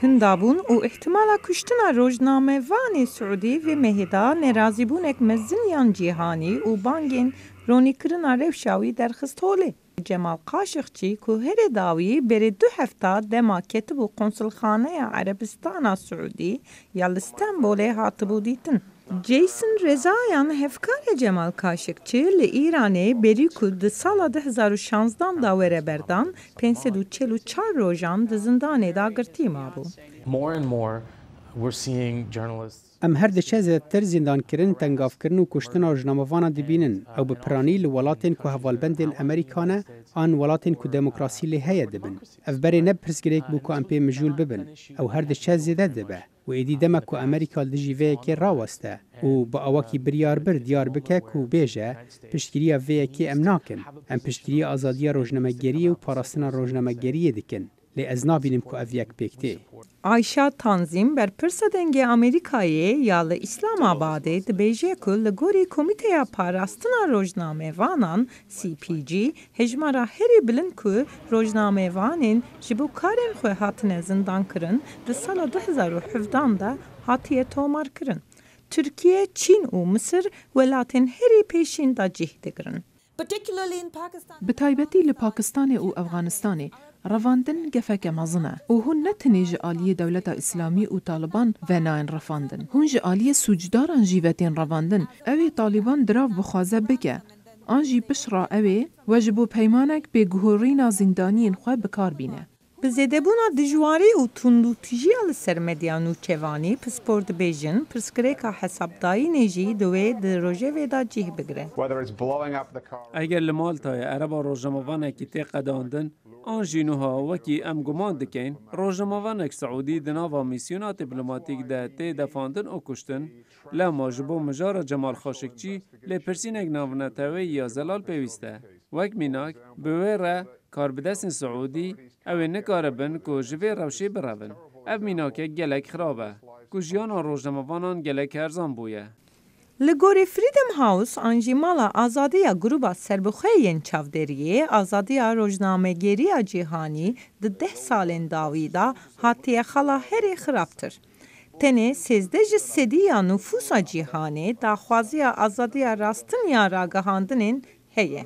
هندابون و احتمالا کشتنا روزنامه‌وان سعودی و مهدا نرازیبونک مزنیان جیهانی و بانگین رونی کرنا روشاوی درخست هوله. جمال قاشقچی که هر داوی بر 2 هفته دما کتب و قنصلخانه عربستان سعودی یا استانبول هاتبو دیتن. جیسن رضایان هفکار جمال قاشقچی لایرانی بری که سال 2016 داوره بردان 544 روزان زندان داگرتی مابو. More and more, we're seeing journalists. ام هر دچه زیادتر زندان کرن تنگاف کرن و کشتن روزنامه‌وان دبینن او به پرانی لولاتن که هوالبندن امریکانه آن ولاتن که دموکراسی لهیه دبن. اف بری نب پرسگریک بو که ام پی مجول ببن او هر دچه زیاده دبه و ایدی دمک که امریکا دجیوه که راوسته و با اواکی بریار بر دیار بکه که بیجه پشتگیری ویه که ام ناکن ام پشتگیری آزادی روزنامه‌گری و پاراستن روزنامه‌گری دکن. لی از نابینیم که اویک بکته. آیشا تانزیم بر پرسدنگ امریکایی یا اسلام آباده دبیجه که لگوری کمیته پاراستن روزنامه وانان CPG هجمارا هری بلند که روزنامه وانین جبو کارن خواه هاتن زندان کرن در سال 2017 ده هاتیه تومار کرن. ترکیه، چین و مصر ولاتن هری پیشین دا جهده کرن. بتایبەتی لە پاکستان و ئەفغانستانê ڕەڤاندن گەفەکە مەزنە و hûn ne tenê ji aliyê dewleta Îslamî û Taliban venayên revandin. Hûn ji aliyê sûcdaran jî vetên revandin. Ew ê Taliban dirav bixwaze bike. An jî pişra ew ê we ji bo peymanek bêguhorîna zindaniyên xwe bikar bîne. بزیدبونا دجواری و تندوتیجی لسر مدیانو چوانی پسپورت بیجن پرسکریکا حسابداری نجی دوی در روژه ویدا جیه بگره. اگر لمالتای عربا روزنامه‌وانێکی تێ قەداندن آن ژینوها وەکی ئەم گومان دکەین ڕۆژنامەوانێک سعودی di nava mîsyona dîplomatîk de tê defandin û kuştin lema ji bo mijara Cemal Xaşiqçî lêpirsînek navnetewê ya zelal pêwîst e. Wek mînak bi wê re karbidestên Saûdî ew ê nikaribin ku ji vê rewşê birevin. Ev mînakek gelek xirab e ku jiyana rojnamevanan gelek herzan bûye. لگوری فریدم هاوس آنجی مالا آزادیا گروبا سربخویین چاودریه آزادیا روزنامه‌گری جهانی ده 10 سالین داویدا هاتیه خلا هری خرابتر. تنه 13 سدیا نفوسا جهانی دا خوازیا آزادیا راستن یا راگهاندنین هیه.